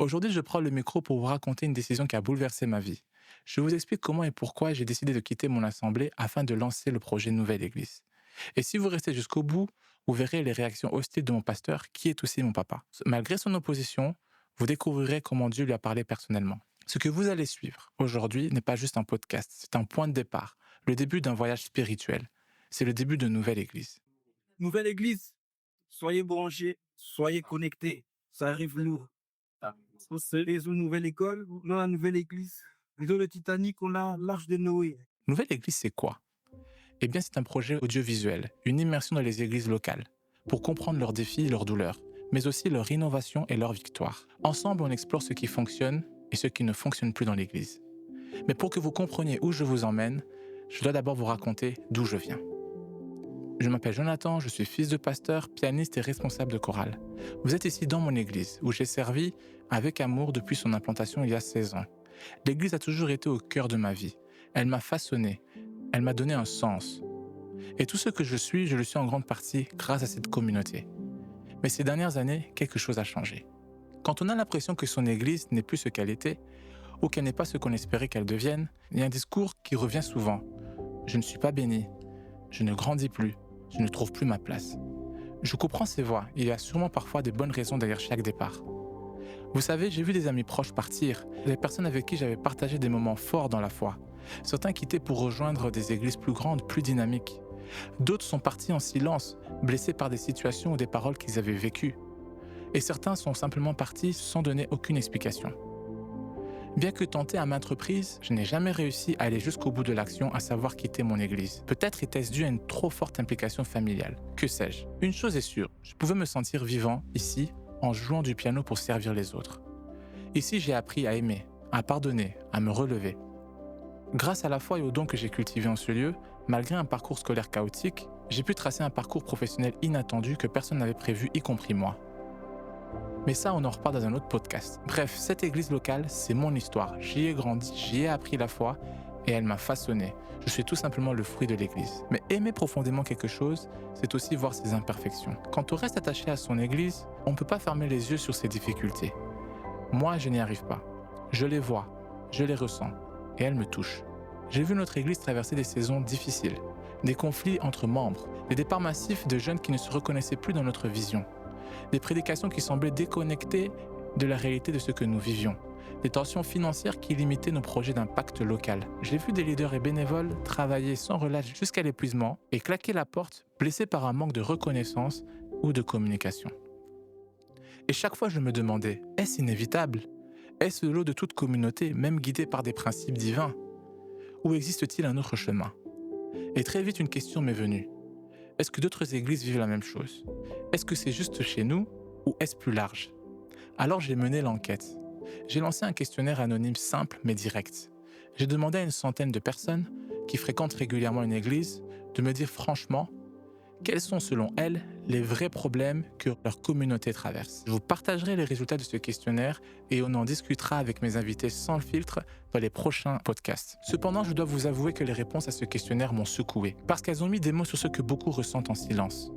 Aujourd'hui, je prends le micro pour vous raconter une décision qui a bouleversé ma vie. Je vous explique comment et pourquoi j'ai décidé de quitter mon assemblée afin de lancer le projet Nouvelle Église. Et si vous restez jusqu'au bout, vous verrez les réactions hostiles de mon pasteur, qui est aussi mon papa. Malgré son opposition, vous découvrirez comment Dieu lui a parlé personnellement. Ce que vous allez suivre aujourd'hui n'est pas juste un podcast, c'est un point de départ, le début d'un voyage spirituel. C'est le début de Nouvelle Église. Nouvelle église, soyez branchés, soyez connectés. Ça arrive lourd. C'est une nouvelle école, on a la nouvelle église. Dans le Titanic, on a l'Arche de Noé. Nouvelle Église, c'est quoi? Eh bien, c'est un projet audiovisuel, une immersion dans les églises locales, pour comprendre leurs défis et leurs douleurs, mais aussi leur innovation et leur victoire. Ensemble, on explore ce qui fonctionne et ce qui ne fonctionne plus dans l'église. Mais pour que vous compreniez où je vous emmène, je dois d'abord vous raconter d'où je viens. Je m'appelle Jonathan, je suis fils de pasteur, pianiste et responsable de chorale. Vous êtes ici dans mon église, où j'ai servi avec amour depuis son implantation il y a 16 ans. L'église a toujours été au cœur de ma vie. Elle m'a façonné, elle m'a donné un sens. Et tout ce que je le suis en grande partie grâce à cette communauté. Mais ces dernières années, quelque chose a changé. Quand on a l'impression que son église n'est plus ce qu'elle était, ou qu'elle n'est pas ce qu'on espérait qu'elle devienne, il y a un discours qui revient souvent. Je ne suis pas béni, je ne grandis plus, je ne trouve plus ma place. Je comprends ces voix, il y a sûrement parfois des bonnes raisons derrière chaque départ. Vous savez, j'ai vu des amis proches partir, des personnes avec qui j'avais partagé des moments forts dans la foi. Certains quittaient pour rejoindre des églises plus grandes, plus dynamiques. D'autres sont partis en silence, blessés par des situations ou des paroles qu'ils avaient vécues. Et certains sont simplement partis sans donner aucune explication. Bien que tenté à maintes reprises, je n'ai jamais réussi à aller jusqu'au bout de l'action, à savoir quitter mon église. Peut-être était-ce dû à une trop forte implication familiale. Que sais-je? Une chose est sûre, je pouvais me sentir vivant, ici, en jouant du piano pour servir les autres. Ici, j'ai appris à aimer, à pardonner, à me relever. Grâce à la foi et aux dons que j'ai cultivés en ce lieu, malgré un parcours scolaire chaotique, j'ai pu tracer un parcours professionnel inattendu que personne n'avait prévu, y compris moi. Mais ça, on en reparle dans un autre podcast. Bref, cette église locale, c'est mon histoire. J'y ai grandi, j'y ai appris la foi et elle m'a façonné. Je suis tout simplement le fruit de l'église. Mais aimer profondément quelque chose, c'est aussi voir ses imperfections. Quand on reste attaché à son église, on ne peut pas fermer les yeux sur ses difficultés. Moi, je n'y arrive pas. Je les vois, je les ressens et elles me touchent. J'ai vu notre église traverser des saisons difficiles, des conflits entre membres, des départs massifs de jeunes qui ne se reconnaissaient plus dans notre vision. Des prédications qui semblaient déconnectées de la réalité de ce que nous vivions. Des tensions financières qui limitaient nos projets d'impact local. J'ai vu des leaders et bénévoles travailler sans relâche jusqu'à l'épuisement et claquer la porte, blessés par un manque de reconnaissance ou de communication. Et chaque fois, je me demandais, est-ce inévitable? Est-ce le lot de toute communauté, même guidée par des principes divins? Ou existe-t-il un autre chemin? Et très vite, une question m'est venue. Est-ce que d'autres églises vivent la même chose? Est-ce que c'est juste chez nous ou est-ce plus large? Alors j'ai mené l'enquête. J'ai lancé un questionnaire anonyme simple mais direct. J'ai demandé à une centaine de personnes qui fréquentent régulièrement une église de me dire franchement quels sont selon elles les vrais problèmes que leur communauté traverse. Je vous partagerai les résultats de ce questionnaire et on en discutera avec mes invités sans le filtre dans les prochains podcasts. Cependant, je dois vous avouer que les réponses à ce questionnaire m'ont secoué parce qu'elles ont mis des mots sur ce que beaucoup ressentent en silence.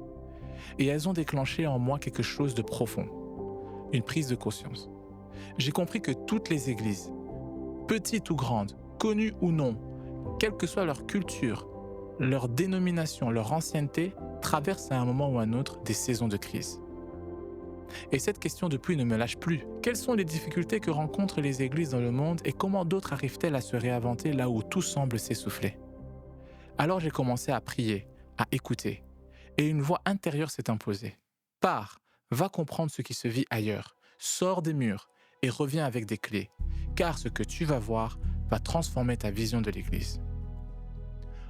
Et elles ont déclenché en moi quelque chose de profond, une prise de conscience. J'ai compris que toutes les églises, petites ou grandes, connues ou non, quelle que soit leur culture, leur dénomination, leur ancienneté, traversent à un moment ou à un autre des saisons de crise. Et cette question depuis ne me lâche plus. Quelles sont les difficultés que rencontrent les églises dans le monde et comment d'autres arrivent-elles à se réinventer là où tout semble s'essouffler? Alors j'ai commencé à prier, à écouter. Et une voix intérieure s'est imposée. Pars, va comprendre ce qui se vit ailleurs, sors des murs et reviens avec des clés, car ce que tu vas voir va transformer ta vision de l'Église.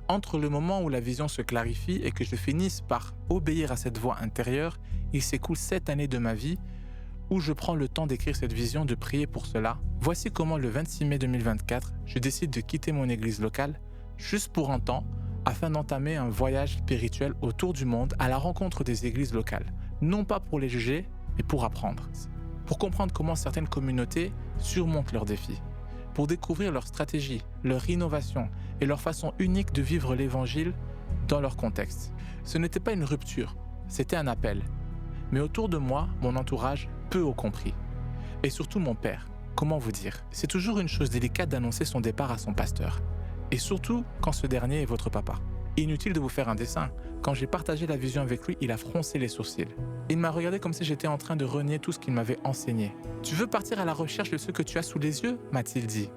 Entre le moment où la vision se clarifie et que je finisse par obéir à cette voix intérieure, il s'écoule 7 années de ma vie où je prends le temps d'écrire cette vision, de prier pour cela. Voici comment le 26 mai 2024, je décide de quitter mon église locale, juste pour un temps, afin d'entamer un voyage spirituel autour du monde à la rencontre des églises locales. Non pas pour les juger, mais pour apprendre. Pour comprendre comment certaines communautés surmontent leurs défis. Pour découvrir leurs stratégies, leur innovation et leur façon unique de vivre l'évangile dans leur contexte. Ce n'était pas une rupture, c'était un appel. Mais autour de moi, mon entourage, peu ont compris. Et surtout mon père. Comment vous dire? C'est toujours une chose délicate d'annoncer son départ à son pasteur. Et surtout quand ce dernier est votre papa. Inutile de vous faire un dessin. Quand j'ai partagé la vision avec lui, il a froncé les sourcils. Il m'a regardé comme si j'étais en train de renier tout ce qu'il m'avait enseigné. « Tu veux partir à la recherche de ce que tu as sous les yeux ?» m'a-t-il dit.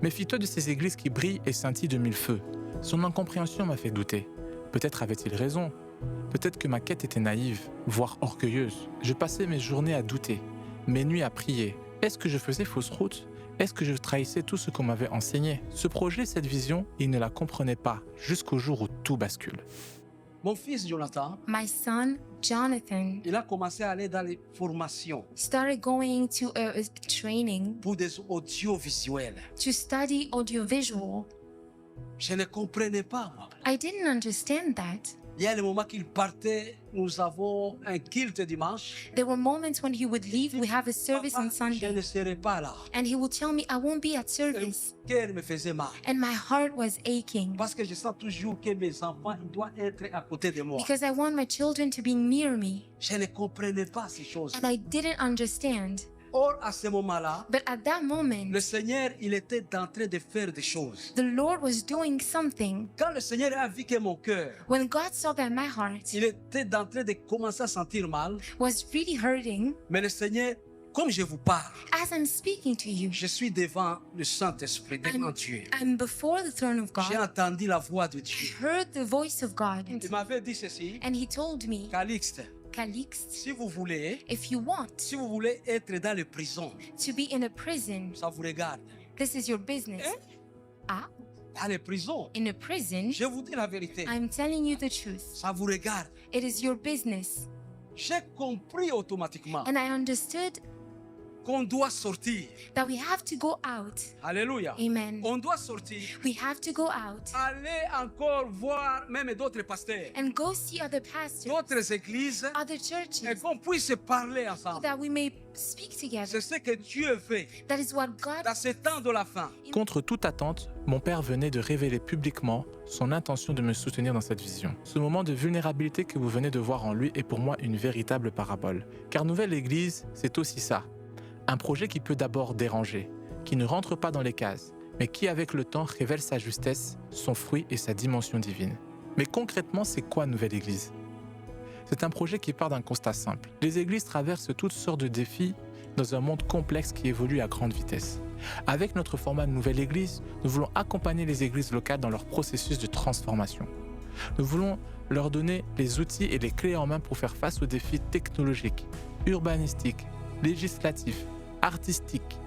Méfie-toi de ces églises qui brillent et scintillent de mille feux. Son incompréhension m'a fait douter. Peut-être avait-il raison. Peut-être que ma quête était naïve, voire orgueilleuse. Je passais mes journées à douter, mes nuits à prier. Est-ce que je faisais fausse route ? Est-ce que je trahissais tout ce qu'on m'avait enseigné ? Ce projet, cette vision, il ne la comprenait pas jusqu'au jour où tout bascule. Mon fils Jonathan, My son, Jonathan, il a commencé à aller dans les formations started going to a training pour des audiovisuels. to study audiovisual. Je ne comprenais pas, moi. I didn't understand that. Il y a le moment qu'il partait, nous avons un culte dimanche. There were moments when he would leave, we have a service on Papa, je Sunday, ne serai pas là. and he would tell me, I won't be at Le service. cœur me faisait mal. And my heart was aching Parce que je sens toujours que mes enfants ils doivent être à côté de moi. because I want my children to be near me, Je ne comprenais pas ces choses. and I didn't understand. Or, à ce moment-là, But at that moment, le Seigneur, il était en train de faire des choses. the Lord was doing something. Quand le Seigneur a vu que mon cœur, When God saw that my heart il était en train de commencer à sentir mal, was really hurting, mais le Seigneur, comme je vous parle, as I'm speaking to you, je suis devant le Saint-Esprit, devant Dieu. I'm before the throne of J'ai God, entendu la voix de Dieu. heard the voice of God, Il m'avait dit ceci, and he told me, Calixte, Calixte, si vous voulez if you want être dans les prisons, to be in a prison, ça vous regarde. this is your business. Ah, Dans les prisons, in a prison, je vous dis la vérité, I'm telling you the truth. ça vous regarde. It is your business. J'ai compris automatiquement And I understood qu'on doit sortir. that we have to go out. Alléluia. Amen. On doit sortir. We have to go out Aller encore voir même d'autres pasteurs, and go see other pastors, d'autres églises, other et churches, qu'on puisse parler so ensemble. that we may speak together. C'est ce que Dieu fait That is what God dans ce temps de la fin. Contre toute attente, mon père venait de révéler publiquement son intention de me soutenir dans cette vision. Ce moment de vulnérabilité que vous venez de voir en lui est pour moi une véritable parabole. Car Nouvelle Église, c'est aussi ça. Un projet qui peut d'abord déranger, qui ne rentre pas dans les cases, mais qui avec le temps révèle sa justesse, son fruit et sa dimension divine. Mais concrètement, c'est quoi Nouvelle Église ? C'est un projet qui part d'un constat simple. Les églises traversent toutes sortes de défis dans un monde complexe qui évolue à grande vitesse. Avec notre format Nouvelle Église, nous voulons accompagner les églises locales dans leur processus de transformation. Nous voulons leur donner les outils et les clés en main pour faire face aux défis technologiques, urbanistiques, législatifs, artistiques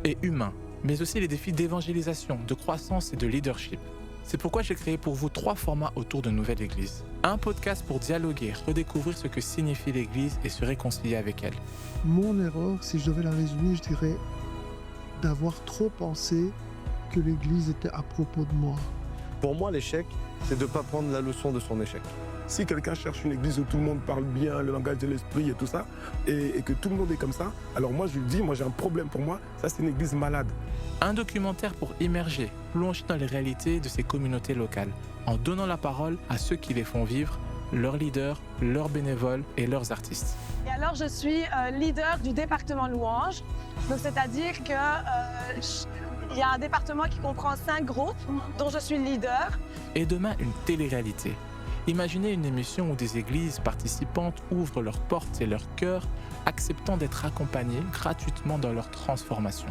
et humains, mais aussi les défis d'évangélisation, de croissance et de leadership. C'est pourquoi j'ai créé pour vous 3 formats autour de Nouvelle Église. Un podcast pour dialoguer, redécouvrir ce que signifie l'Église et se réconcilier avec elle. Mon erreur, si je devais la résumer, je dirais d'avoir trop pensé que l'Église était à propos de moi. Pour moi, l'échec, c'est de ne pas prendre la leçon de son échec. Si quelqu'un cherche une église où tout le monde parle bien, le langage de l'esprit et tout ça, et que tout le monde est comme ça, alors moi je lui dis, moi j'ai un problème pour moi, ça c'est une église malade. Un documentaire pour immerger, plonger dans les réalités de ces communautés locales, en donnant la parole à ceux qui les font vivre, leurs leaders, leurs bénévoles et leurs artistes. Et alors, je suis leader du département louange. Donc, c'est-à-dire que il y a un département qui comprend 5 groupes, dont je suis le leader. Et demain, une télé-réalité. Imaginez une émission où des églises participantes ouvrent leurs portes et leurs cœurs, acceptant d'être accompagnées gratuitement dans leur transformation.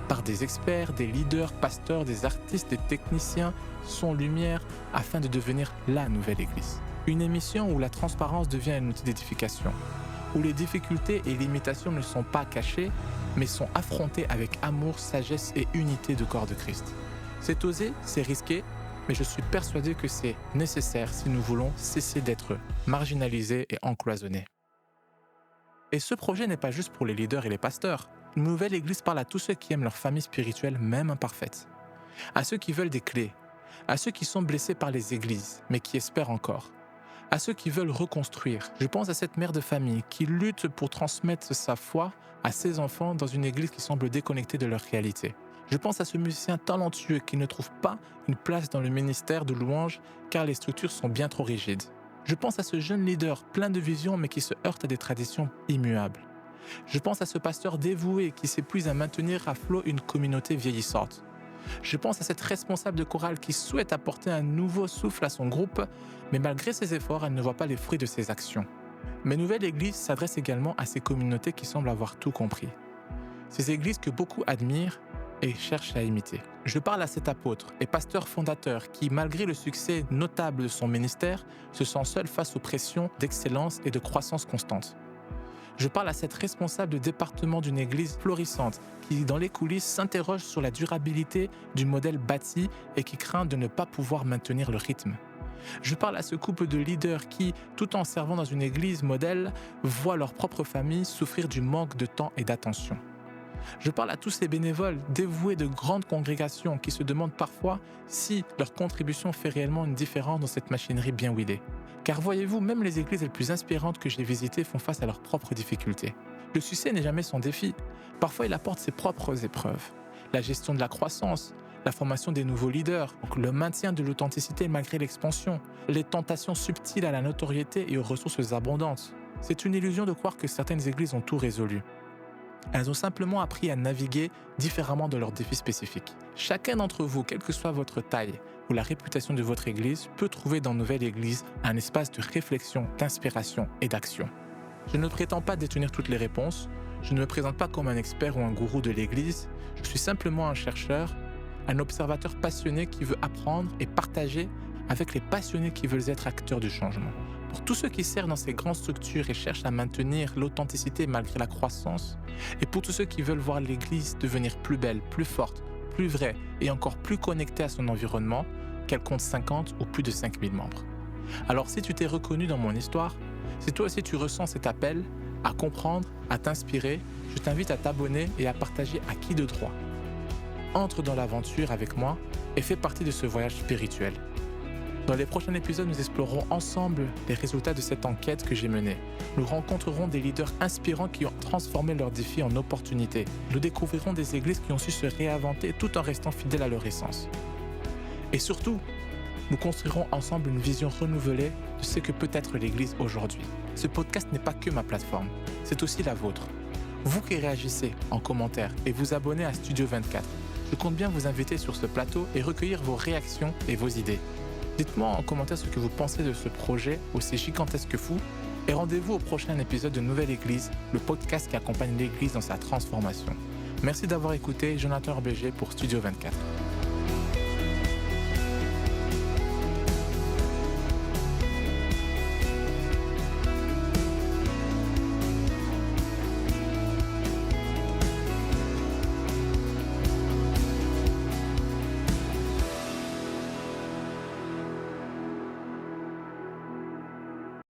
Par des experts, des leaders, pasteurs, des artistes, des techniciens, son lumière, afin de devenir la nouvelle église. Une émission où la transparence devient un outil d'édification, où les difficultés et limitations ne sont pas cachées, mais sont affrontées avec amour, sagesse et unité de corps de Christ. C'est osé, c'est risqué, mais je suis persuadé que c'est nécessaire si nous voulons cesser d'être marginalisés et encloisonnés. Et ce projet n'est pas juste pour les leaders et les pasteurs. Une nouvelle église parle à tous ceux qui aiment leur famille spirituelle, même imparfaite. À ceux qui veulent des clés, à ceux qui sont blessés par les églises, mais qui espèrent encore. À ceux qui veulent reconstruire. Je pense à cette mère de famille qui lutte pour transmettre sa foi à ses enfants dans une église qui semble déconnectée de leur réalité. Je pense à ce musicien talentueux qui ne trouve pas une place dans le ministère de louange car les structures sont bien trop rigides. Je pense à ce jeune leader plein de vision mais qui se heurte à des traditions immuables. Je pense à ce pasteur dévoué qui s'épuise à maintenir à flot une communauté vieillissante. Je pense à cette responsable de chorale qui souhaite apporter un nouveau souffle à son groupe, mais malgré ses efforts, elle ne voit pas les fruits de ses actions. Mais Nouvelle Église s'adresse également à ces communautés qui semblent avoir tout compris. Ces églises que beaucoup admirent et cherchent à imiter. Je parle à cet apôtre et pasteur fondateur qui, malgré le succès notable de son ministère, se sent seul face aux pressions d'excellence et de croissance constante. Je parle à cette responsable de département d'une église florissante qui, dans les coulisses, s'interroge sur la durabilité du modèle bâti et qui craint de ne pas pouvoir maintenir le rythme. Je parle à ce couple de leaders qui, tout en servant dans une église modèle, voient leur propre famille souffrir du manque de temps et d'attention. Je parle à tous ces bénévoles dévoués de grandes congrégations qui se demandent parfois si leur contribution fait réellement une différence dans cette machinerie bien huilée. Car voyez-vous, même les églises les plus inspirantes que j'ai visitées font face à leurs propres difficultés. Le succès n'est jamais sans défi. Parfois, il apporte ses propres épreuves. La gestion de la croissance, la formation des nouveaux leaders, donc le maintien de l'authenticité malgré l'expansion, les tentations subtiles à la notoriété et aux ressources abondantes. C'est une illusion de croire que certaines églises ont tout résolu. Elles ont simplement appris à naviguer différemment de leurs défis spécifiques. Chacun d'entre vous, quelle que soit votre taille ou la réputation de votre église, peut trouver dans Nouvelle Église un espace de réflexion, d'inspiration et d'action. Je ne prétends pas détenir toutes les réponses, je ne me présente pas comme un expert ou un gourou de l'église, je suis simplement un chercheur, un observateur passionné qui veut apprendre et partager avec les passionnés qui veulent être acteurs du changement. Pour tous ceux qui servent dans ces grandes structures et cherchent à maintenir l'authenticité malgré la croissance, et pour tous ceux qui veulent voir l'Église devenir plus belle, plus forte, plus vraie et encore plus connectée à son environnement, qu'elle compte 50 ou plus de 5000 membres. Alors si tu t'es reconnu dans mon histoire, si toi aussi tu ressens cet appel à comprendre, à t'inspirer, je t'invite à t'abonner et à partager à qui de droit. Entre dans l'aventure avec moi et fais partie de ce voyage spirituel. Dans les prochains épisodes, nous explorerons ensemble les résultats de cette enquête que j'ai menée. Nous rencontrerons des leaders inspirants qui ont transformé leurs défis en opportunités. Nous découvrirons des églises qui ont su se réinventer tout en restant fidèles à leur essence. Et surtout, nous construirons ensemble une vision renouvelée de ce que peut être l'Église aujourd'hui. Ce podcast n'est pas que ma plateforme, c'est aussi la vôtre. Vous qui réagissez en commentaire et vous abonnez à Studio 24, je compte bien vous inviter sur ce plateau et recueillir vos réactions et vos idées. Dites-moi en commentaire ce que vous pensez de ce projet aussi gigantesque que fou et rendez-vous au prochain épisode de Nouvelle Église, le podcast qui accompagne l'Église dans sa transformation. Merci d'avoir écouté Jonathan Orbéger pour Studio 24.